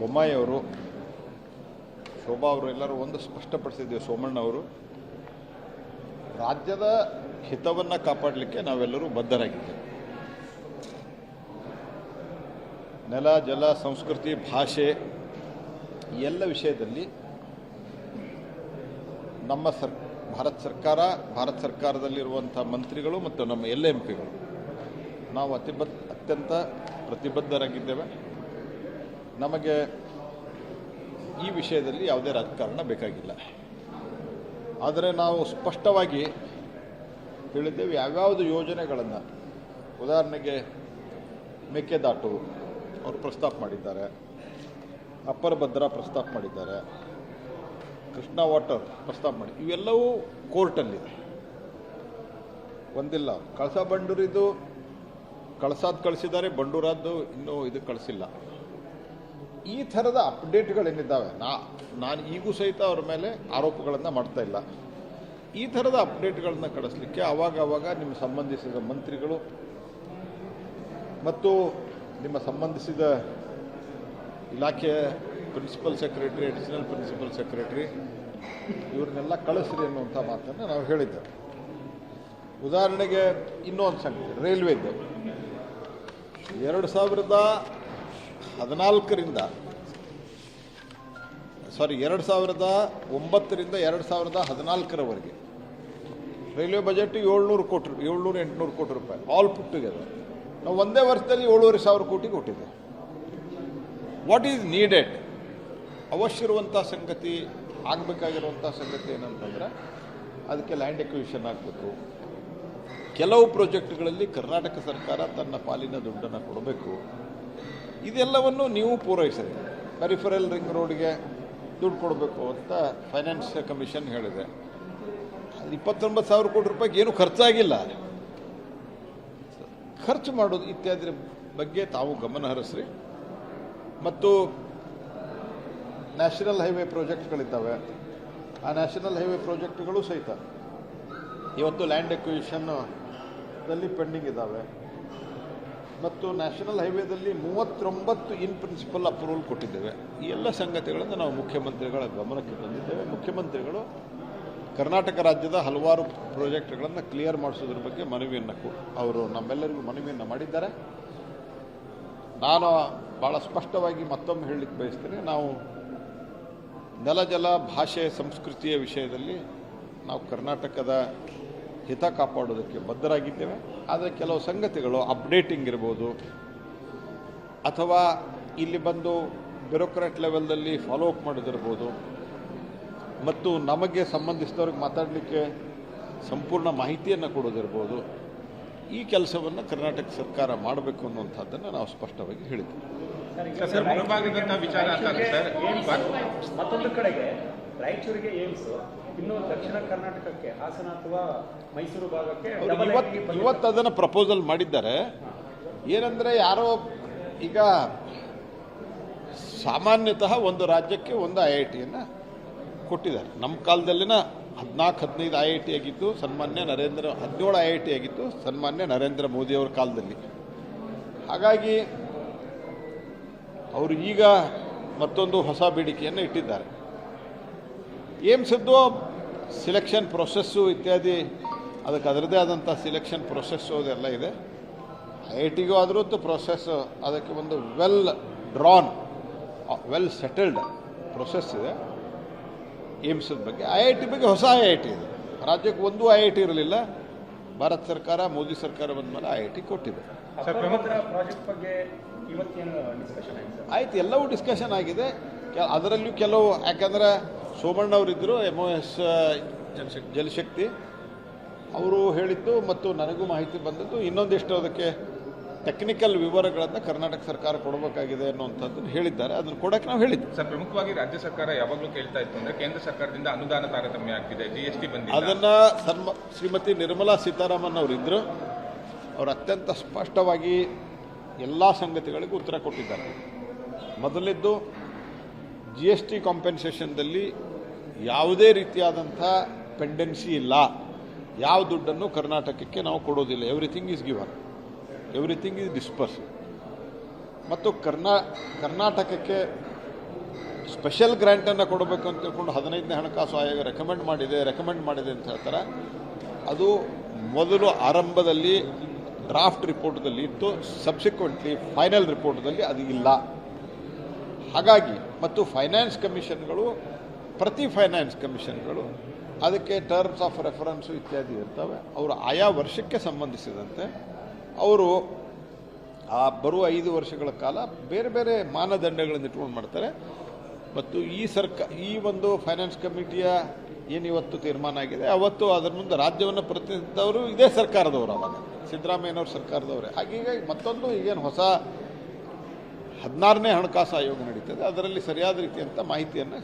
ಬೊಮ್ಮಾಯಿ ಅವರು, ಶೋಭಾ ಅವರು ಎಲ್ಲರೂ ಒಂದು ಸ್ಪಷ್ಟಪಡಿಸಿದ್ದೇವೆ. ಸೋಮಣ್ಣ ಅವರು, ರಾಜ್ಯದ ಹಿತವನ್ನು ಕಾಪಾಡಲಿಕ್ಕೆ ನಾವೆಲ್ಲರೂ ಬದ್ಧರಾಗಿದ್ದೇವೆ. ನೆಲ, ಜಲ, ಸಂಸ್ಕೃತಿ, ಭಾಷೆ ಈ ಎಲ್ಲ ವಿಷಯದಲ್ಲಿ ನಮ್ಮ ಭಾರತ ಸರ್ಕಾರದಲ್ಲಿರುವಂಥ ಮಂತ್ರಿಗಳು ಮತ್ತು ನಮ್ಮ ಎಲ್ಲ ಎಂಪಿಗಳು ನಾವು ಅತ್ಯಂತ ಪ್ರತಿಬದ್ಧರಾಗಿದ್ದೇವೆ. ನಮಗೆ ಈ ವಿಷಯದಲ್ಲಿ ಯಾವುದೇ ರಾಜಕಾರಣ ಬೇಕಾಗಿಲ್ಲ. ಆದರೆ ನಾವು ಸ್ಪಷ್ಟವಾಗಿ ಹೇಳಿದ್ದೇವೆ, ಯಾವ್ಯಾವುದು ಯೋಜನೆಗಳನ್ನು, ಉದಾಹರಣೆಗೆ ಮೇಕೆದಾಟು ಅವರು ಪ್ರಸ್ತಾಪ ಮಾಡಿದ್ದಾರೆ, ಅಪ್ಪರ್ ಭದ್ರಾ ಪ್ರಸ್ತಾಪ ಮಾಡಿದ್ದಾರೆ, ಕೃಷ್ಣಾ ವಾಟರ್ ಪ್ರಸ್ತಾಪ ಮಾಡಿ, ಇವೆಲ್ಲವೂ ಕೋರ್ಟಲ್ಲಿದೆ. ಒಂದಿಲ್ಲ, ಕಳಸಾ ಬಂಡೂರಿದು ಕಳಿಸಿದ್ದಾರೆ, ಬಂಡೂರಾದ್ದು ಇನ್ನೂ ಇದು ಕಳಿಸಿಲ್ಲ. ಈ ಥರದ ಅಪ್ಡೇಟ್ಗಳೇನಿದ್ದಾವೆ, ನಾನು ಈಗೂ ಸಹಿತ ಅವ್ರ ಮೇಲೆ ಆರೋಪಗಳನ್ನು ಮಾಡ್ತಾ ಇಲ್ಲ. ಈ ಥರದ ಅಪ್ಡೇಟ್ಗಳನ್ನು ಕಳಿಸ್ಲಿಕ್ಕೆ ಆವಾಗ ನಿಮ್ಮ ಸಂಬಂಧಿಸಿದ ಮಂತ್ರಿಗಳು ಮತ್ತು ನಿಮ್ಮ ಸಂಬಂಧಿಸಿದ ಇಲಾಖೆಯ principal secretary, additional principal secretary ಇವ್ರನ್ನೆಲ್ಲ ಕಳಿಸ್ರಿ ಅನ್ನುವಂಥ ಮಾತನ್ನು ನಾವು ಹೇಳಿದ್ದೇವೆ. ಉದಾಹರಣೆಗೆ ಇನ್ನೊಂದು ಸಂಗತಿ, ರೈಲ್ವೇದು 2009ರಿಂದ 2014ರವರೆಗೆ ರೈಲ್ವೆ ಬಜೆಟ್ 700-800 ಕೋಟಿ ರೂಪಾಯಿ ಆಲ್ ಪುಟ್ ಟುಗೆದರ್. ನಾವು ಒಂದೇ ವರ್ಷದಲ್ಲಿ 7,500 ಕೋಟಿ ಕೊಟ್ಟಿದ್ದೆ. What is needed? ಅವಶ್ಯ ಇರುವಂಥ ಸಂಗತಿ, ಆಗಬೇಕಾಗಿರುವಂಥ ಸಂಗತಿ ಏನಂತಂದರೆ ಅದಕ್ಕೆ ಲ್ಯಾಂಡ್ ಎಕ್ವಿಷನ್ ಆಗಬೇಕು. ಕೆಲವು ಪ್ರಾಜೆಕ್ಟ್ಗಳಲ್ಲಿ ಕರ್ನಾಟಕ ಸರ್ಕಾರ ತನ್ನ ಪಾಲಿನ ದುಡ್ಡನ್ನು ಕೊಡಬೇಕು. ಇದೆಲ್ಲವನ್ನು ನೀವು ಪೂರೈಸಿರಿ. ಪೆರಿಫರಲ್ ರಿಂಗ್ ರೋಡ್ಗೆ ದುಡ್ಡು ಕೊಡಬೇಕು ಅಂತ ಫೈನಾನ್ಸ್ ಕಮಿಷನ್ ಹೇಳಿದೆ. 29,000 ಕೋಟಿ ರೂಪಾಯಿಗೆ ಏನು ಖರ್ಚಾಗಿಲ್ಲ. ಖರ್ಚು ಮಾಡೋದು ಇತ್ಯಾದಿ ಬಗ್ಗೆ ತಾವು ಗಮನ ಹರಿಸ್ರಿ. ಮತ್ತು ನ್ಯಾಷನಲ್ ಹೈವೇ ಪ್ರಾಜೆಕ್ಟ್ಗಳಿದ್ದಾವೆ, ಆ ನ್ಯಾಷನಲ್ ಹೈವೇ ಪ್ರಾಜೆಕ್ಟ್ಗಳು ಸಹಿತ ಇವತ್ತು ಲ್ಯಾಂಡ್ ಎಕ್ವಿಷನ್ನಲ್ಲಿ ಪೆಂಡಿಂಗ್ ಇದ್ದಾವೆ. ಮತ್ತು ನ್ಯಾಷನಲ್ ಹೈವೇದಲ್ಲಿ 39 ಇನ್ ಪ್ರಿನ್ಸಿಪಲ್ ಅಪ್ರೂವಲ್ ಕೊಟ್ಟಿದ್ದೇವೆ. ಈ ಎಲ್ಲ ಸಂಗತಿಗಳನ್ನು ನಾವು ಮುಖ್ಯಮಂತ್ರಿಗಳ ಗಮನಕ್ಕೆ ತಂದಿದ್ದೇವೆ. ಮುಖ್ಯಮಂತ್ರಿಗಳು ಕರ್ನಾಟಕ ರಾಜ್ಯದ ಹಲವಾರು ಪ್ರಾಜೆಕ್ಟ್ಗಳನ್ನು ಕ್ಲಿಯರ್ ಮಾಡಿಸೋದ್ರ ಬಗ್ಗೆ ಅವರು ನಮ್ಮೆಲ್ಲರಿಗೂ ಮನವಿಯನ್ನು ಮಾಡಿದ್ದಾರೆ. ನಾನು ಭಾಳ ಸ್ಪಷ್ಟವಾಗಿ ಮತ್ತೊಮ್ಮೆ ಹೇಳಲಿಕ್ಕೆ ಬಯಸ್ತೇನೆ, ನಾವು ನೆಲ, ಜಲ, ಭಾಷೆ, ಸಂಸ್ಕೃತಿಯ ವಿಷಯದಲ್ಲಿ ನಾವು ಕರ್ನಾಟಕದ ಹಿತ ಕಾಪಾಡೋದಕ್ಕೆ ಬದ್ಧರಾಗಿದ್ದೇವೆ. ಆದರೆ ಕೆಲವು ಸಂಗತಿಗಳು ಅಪ್ಡೇಟಿಂಗ್ ಇರ್ಬೋದು, ಅಥವಾ ಇಲ್ಲಿ ಬಂದು ಬ್ಯೂರೋಕ್ರಾಟ್ ಲೆವೆಲ್ದಲ್ಲಿ ಫಾಲೋ ಅಪ್ ಮಾಡೋದಿರ್ಬೋದು, ಮತ್ತು ನಮಗೆ ಸಂಬಂಧಿಸಿದವ್ರಿಗೆ ಮಾತಾಡಲಿಕ್ಕೆ ಸಂಪೂರ್ಣ ಮಾಹಿತಿಯನ್ನು ಕೊಡೋದಿರ್ಬೋದು. ಈ ಕೆಲಸವನ್ನು ಕರ್ನಾಟಕ ಸರ್ಕಾರ ಮಾಡಬೇಕು ಅನ್ನುವಂಥದ್ದನ್ನು ನಾವು ಸ್ಪಷ್ಟವಾಗಿ ಹೇಳಿದ್ದೇವೆ. ಮತ್ತೊಂದು ಕಡೆಗೆ ರಾಯಚೂರಿಗೆ ಏಮ್ಸ್, ಇನ್ನು ದಕ್ಷಿಣ ಕರ್ನಾಟಕಕ್ಕೆ ಹಾಸನ ಅಥವಾ ಮೈಸೂರು ಭಾಗಕ್ಕೆ ಇವತ್ತು ಅದನ್ನು ಪ್ರಪೋಸಲ್ ಮಾಡಿದ್ದಾರೆ. ಏನಂದರೆ ಯಾರೋ ಈಗ ಸಾಮಾನ್ಯತಃ ಒಂದು ರಾಜ್ಯಕ್ಕೆ ಒಂದು IITಯನ್ನು ಕೊಟ್ಟಿದ್ದಾರೆ. ನಮ್ಮ ಕಾಲದಲ್ಲಿನ 14-15 IIT ಆಗಿತ್ತು, 17 IIT ಆಗಿತ್ತು ಸನ್ಮಾನ್ಯ ನರೇಂದ್ರ ಮೋದಿಯವರ ಕಾಲದಲ್ಲಿ. ಹಾಗಾಗಿ ಅವರು ಈಗ ಮತ್ತೊಂದು ಹೊಸ ಬೇಡಿಕೆಯನ್ನು ಇಟ್ಟಿದ್ದಾರೆ. ಏಮ್ಸದ್ದು ಸಿಲೆಕ್ಷನ್ ಪ್ರೊಸೆಸ್ಸು ಇತ್ಯಾದಿ, ಅದಕ್ಕೆ ಅದರದೇ ಆದಂಥ ಸಿಲೆಕ್ಷನ್ ಪ್ರೊಸೆಸ್ಸು ಅದೆಲ್ಲ ಇದೆ. IITಗೂ ಆದರೂ ಪ್ರೊಸೆಸ್, ಅದಕ್ಕೆ ಒಂದು ವೆಲ್ ಸೆಟಲ್ಡ್ ಪ್ರೊಸೆಸ್ ಇದೆ. ಏಮ್ಸದ ಬಗ್ಗೆ, IIT ಬಗ್ಗೆ ಹೊಸ IIT ಇದೆ. ರಾಜ್ಯಕ್ಕೆ ಒಂದು IIT ಇರಲಿಲ್ಲ. ಭಾರತ ಸರ್ಕಾರ, ಮೋದಿ ಸರ್ಕಾರ ಬಂದ ಮೇಲೆ IIT ಕೊಟ್ಟಿದೆ. ಪ್ರಾಜೆಕ್ಟ್ ಬಗ್ಗೆ ಆಯ್ತು, ಎಲ್ಲವೂ ಡಿಸ್ಕಷನ್ ಆಗಿದೆ. ಅದರಲ್ಲಿಯೂ ಕೆಲವು, ಯಾಕಂದರೆ ಸೋಮಣ್ಣವರಿದ್ದರು, MOS ಜಲಶಕ್ತಿ, ಅವರು ಹೇಳಿದ್ದು ಮತ್ತು ನನಗೂ ಮಾಹಿತಿ ಬಂದದ್ದು ಇನ್ನೊಂದಿಷ್ಟು ಅದಕ್ಕೆ ಟೆಕ್ನಿಕಲ್ ವಿವರಗಳನ್ನು ಕರ್ನಾಟಕ ಸರ್ಕಾರ ಕೊಡಬೇಕಾಗಿದೆ ಅನ್ನುವಂಥದ್ದನ್ನು ಹೇಳಿದ್ದಾರೆ. ಅದನ್ನು ಕೊಡೋಕ್ಕೆ ನಾವು ಹೇಳಿದ್ವಿ. ಸರ್, ಪ್ರಮುಖವಾಗಿ ರಾಜ್ಯ ಸರ್ಕಾರ ಯಾವಾಗಲೂ ಕೇಳ್ತಾ ಇತ್ತು ಅಂದರೆ ಕೇಂದ್ರ ಸರ್ಕಾರದಿಂದ ಅನುದಾನ ತಾರತಮ್ಯ ಆಗ್ತಿದೆ, GST ಬಂದಿದೆ. ಅದನ್ನು ಶ್ರೀಮತಿ ನಿರ್ಮಲಾ ಸೀತಾರಾಮನ್ ಅವರಿದ್ದರು. ಅವರು ಅತ್ಯಂತ ಸ್ಪಷ್ಟವಾಗಿ ಎಲ್ಲ ಸಂಗತಿಗಳಿಗೂ ಉತ್ತರ ಕೊಟ್ಟಿದ್ದಾರೆ. ಮೊದಲಿದ್ದು GST ಕಾಂಪೆನ್ಸೇಷನ್ದಲ್ಲಿ ಯಾವುದೇ ರೀತಿಯಾದಂಥ ಪೆಂಡೆನ್ಸಿ ಇಲ್ಲ. ಯಾವ ದುಡ್ಡನ್ನು ಕರ್ನಾಟಕಕ್ಕೆ ನಾವು ಕೊಡೋದಿಲ್ಲ. Everything is given, everything is disperse. ಮತ್ತು ಕರ್ನಾಟಕಕ್ಕೆ ಸ್ಪೆಷಲ್ ಗ್ರ್ಯಾಂಟನ್ನು ಕೊಡಬೇಕು ಅಂತ ತಿಳ್ಕೊಂಡು 15ನೇ ಹಣಕಾಸು ಆಯೋಗ ರೆಕಮೆಂಡ್ ಮಾಡಿದೆ ಅಂತ ಹೇಳ್ತಾರೆ. ಅದು ಮೊದಲು ಆರಂಭದಲ್ಲಿ ಡ್ರಾಫ್ಟ್ ರಿಪೋರ್ಟ್ದಲ್ಲಿ ಇತ್ತು, ಸಬ್ಸಿಕ್ವೆಂಟ್ಲಿ ಫೈನಲ್ ರಿಪೋರ್ಟ್ದಲ್ಲಿ ಅದು ಇಲ್ಲ. ಹಾಗಾಗಿ ಮತ್ತು ಫೈನಾನ್ಸ್ ಕಮಿಷನ್ಗಳು, ಪ್ರತಿ ಫೈನಾನ್ಸ್ ಕಮಿಷನ್ಗಳು ಅದಕ್ಕೆ ಟರ್ಮ್ಸ್ ಆಫ್ ರೆಫರೆನ್ಸು ಇತ್ಯಾದಿ ಇರ್ತವೆ. ಅವರು ಆಯಾ ವರ್ಷಕ್ಕೆ ಸಂಬಂಧಿಸಿದಂತೆ ಅವರು ಆ ಬರುವ 5 ವರ್ಷಗಳ ಕಾಲ ಬೇರೆ ಬೇರೆ ಮಾನದಂಡಗಳನ್ನು ಇಟ್ಕೊಂಡು ಮಾಡ್ತಾರೆ. ಮತ್ತು ಈ ಒಂದು ಫೈನಾನ್ಸ್ ಕಮಿಟಿಯ ಏನಿವತ್ತು ತೀರ್ಮಾನ ಆಗಿದೆ, ಅವತ್ತು ಅದರ ಮುಂದೆ ರಾಜ್ಯವನ್ನು ಪ್ರತಿನಿಧಿಸಿದವರು ಇದೇ ಸರ್ಕಾರದವರು, ಅವಾಗ ಸಿದ್ದರಾಮಯ್ಯನವ್ರ ಸರ್ಕಾರದವರೇ. ಹಾಗಾಗಿ ಮತ್ತೊಂದು ಈಗೇನು ಹೊಸ 16ನೇ ಹಣಕಾಸು ಆಯೋಗ ನಡೀತದೆ, ಅದರಲ್ಲಿ ಸರಿಯಾದ ರೀತಿಯಂಥ ಮಾಹಿತಿಯನ್ನು